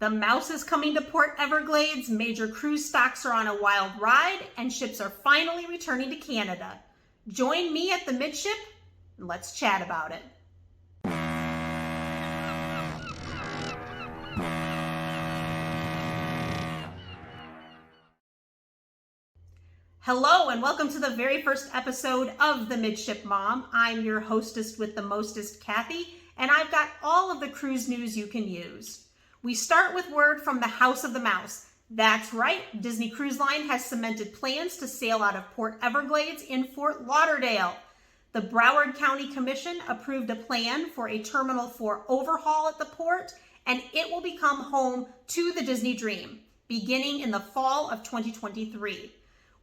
The mouse is coming to Port Everglades, major cruise stocks are on a wild ride, and ships are finally returning to Canada. Join me at the midship, and let's chat about it. Hello, and welcome to the very first episode of The Midship Mom. I'm your hostess with the mostest, Kathy, and I've got all of the cruise news you can use. We start with word from the House of the Mouse. That's right, Disney Cruise Line has cemented plans to sail out of Port Everglades in Fort Lauderdale. The Broward County Commission approved a plan for a Terminal 4 overhaul at the port, and it will become home to the Disney Dream, beginning in the fall of 2023.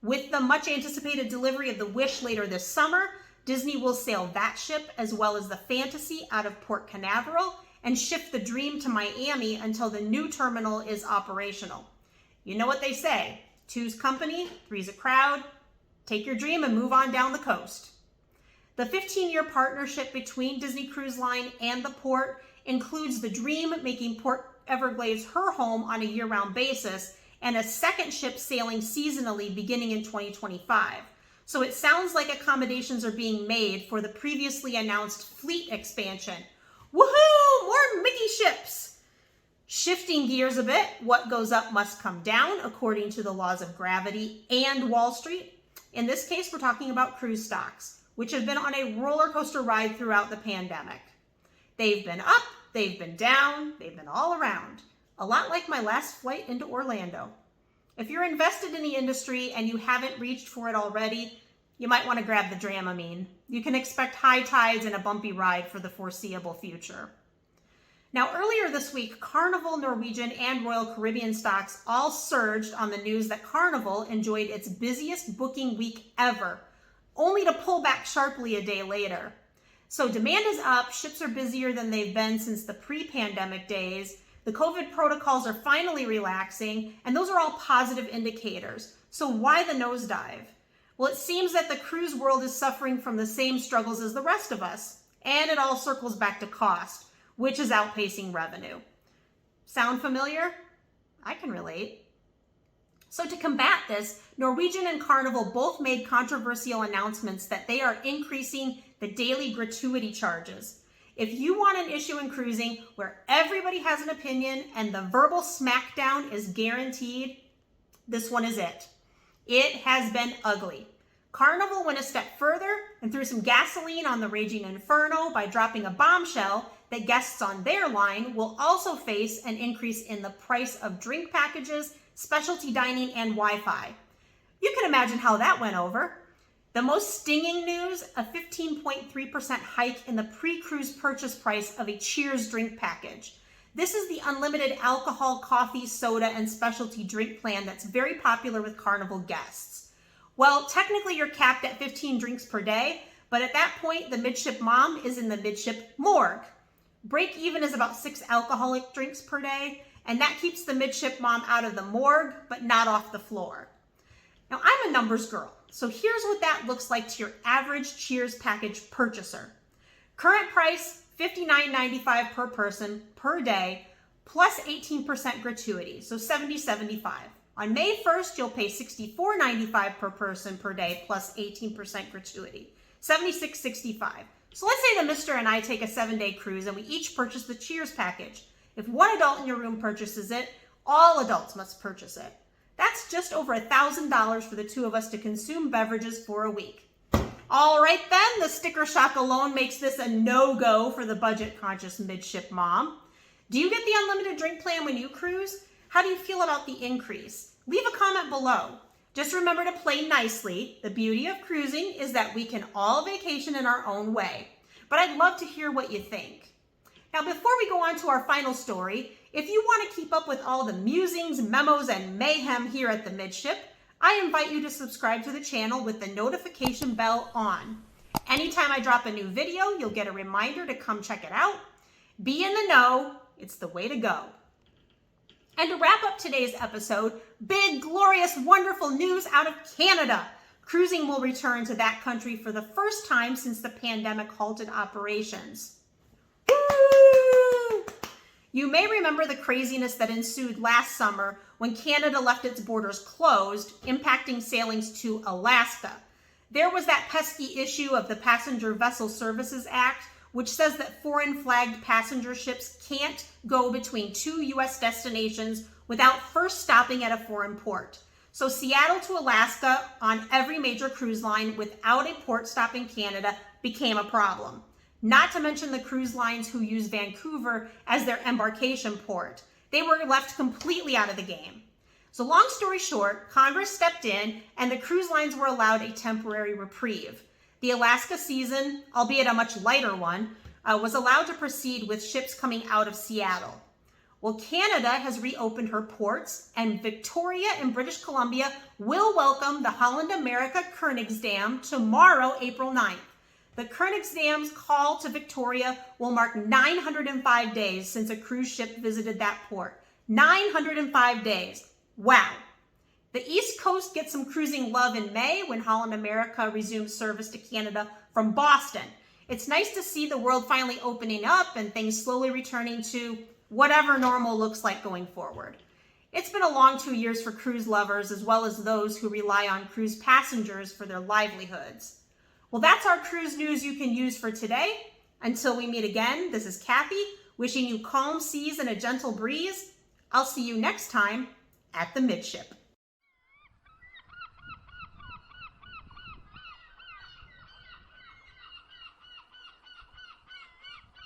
With the much anticipated delivery of the Wish later this summer, Disney will sail that ship as well as the Fantasy out of Port Canaveral and shift the Dream to Miami until the new terminal is operational. You know what they say, two's company, three's a crowd. Take your Dream and move on down the coast. The 15-year partnership between Disney Cruise Line and the port includes the Dream making Port Everglades her home on a year-round basis and a second ship sailing seasonally beginning in 2025. So it sounds like accommodations are being made for the previously announced fleet expansion. Woohoo! More Mickey ships! Shifting gears a bit, what goes up must come down according to the laws of gravity and Wall Street. In this case, we're talking about cruise stocks, which have been on a roller coaster ride throughout the pandemic. They've been up, they've been down, they've been all around. A lot like my last flight into Orlando. If you're invested in the industry and you haven't reached for it already, you might want to grab the Dramamine. You can expect high tides and a bumpy ride for the foreseeable future. Now, earlier this week, Carnival, Norwegian, and Royal Caribbean stocks all surged on the news that Carnival enjoyed its busiest booking week ever, only to pull back sharply a day later. So demand is up, ships are busier than they've been since the pre-pandemic days, the COVID protocols are finally relaxing, and those are all positive indicators. So why the nosedive? Well, it seems that the cruise world is suffering from the same struggles as the rest of us, and it all circles back to cost, which is outpacing revenue. Sound familiar? I can relate. So to combat this, Norwegian and Carnival both made controversial announcements that they are increasing the daily gratuity charges. If you want an issue in cruising where everybody has an opinion and the verbal smackdown is guaranteed, this one is it. It has been ugly. Carnival went a step further and threw some gasoline on the raging inferno by dropping a bombshell that guests on their line will also face an increase in the price of drink packages, specialty dining, and Wi-Fi. You can imagine how that went over. The most stinging news, a 15.3% hike in the pre-cruise purchase price of a Cheers drink package. This is the unlimited alcohol, coffee, soda, and specialty drink plan that's very popular with Carnival guests. Well, technically you're capped at 15 drinks per day, but at that point, the midship mom is in the midship morgue. Break even is about 6 alcoholic drinks per day, and that keeps the midship mom out of the morgue, but not off the floor. Now, I'm a numbers girl. So here's what that looks like to your average Cheers package purchaser. Current price, $59.95 per person per day, plus 18% gratuity, so $70.75. On May 1st, you'll pay $64.95 per person per day, plus 18% gratuity, $76.65. So let's say the mister and I take a 7-day cruise and we each purchase the Cheers package. If one adult in your room purchases it, all adults must purchase it. That's just over $1,000 for the two of us to consume beverages for a week. All right then, the sticker shock alone makes this a no-go for the budget-conscious midship mom. Do you get the unlimited drink plan when you cruise? How do you feel about the increase? Leave a comment below. Just remember to play nicely. The beauty of cruising is that we can all vacation in our own way. But I'd love to hear what you think. Now, before we go on to our final story, if you want to keep up with all the musings, memos, and mayhem here at the Midship, I invite you to subscribe to the channel with the notification bell on. Anytime I drop a new video, you'll get a reminder to come check it out. Be in the know, it's the way to go. And to wrap up today's episode, big, glorious, wonderful news out of Canada. Cruising will return to that country for the first time since the pandemic halted operations. Woo! You may remember the craziness that ensued last summer when Canada left its borders closed, impacting sailings to Alaska. There was that pesky issue of the Passenger Vessel Services Act, which says that foreign flagged passenger ships can't go between two U.S. destinations without first stopping at a foreign port. So Seattle to Alaska on every major cruise line without a port stop in Canada became a problem. Not to mention the cruise lines who use Vancouver as their embarkation port. They were left completely out of the game. So long story short, Congress stepped in and the cruise lines were allowed a temporary reprieve. The Alaska season, albeit a much lighter one, was allowed to proceed with ships coming out of Seattle. Well, Canada has reopened her ports, and Victoria in British Columbia will welcome the Holland America Koningsdam tomorrow, April 9th. The Koningsdam's call to Victoria will mark 905 days since a cruise ship visited that port. 905 days. Wow. The East Coast gets some cruising love in May when Holland America resumes service to Canada from Boston. It's nice to see the world finally opening up and things slowly returning to whatever normal looks like going forward. It's been a long 2 years for cruise lovers as well as those who rely on cruise passengers for their livelihoods. Well, that's our cruise news you can use for today. Until we meet again, this is Kathy, wishing you calm seas and a gentle breeze. I'll see you next time at the midship.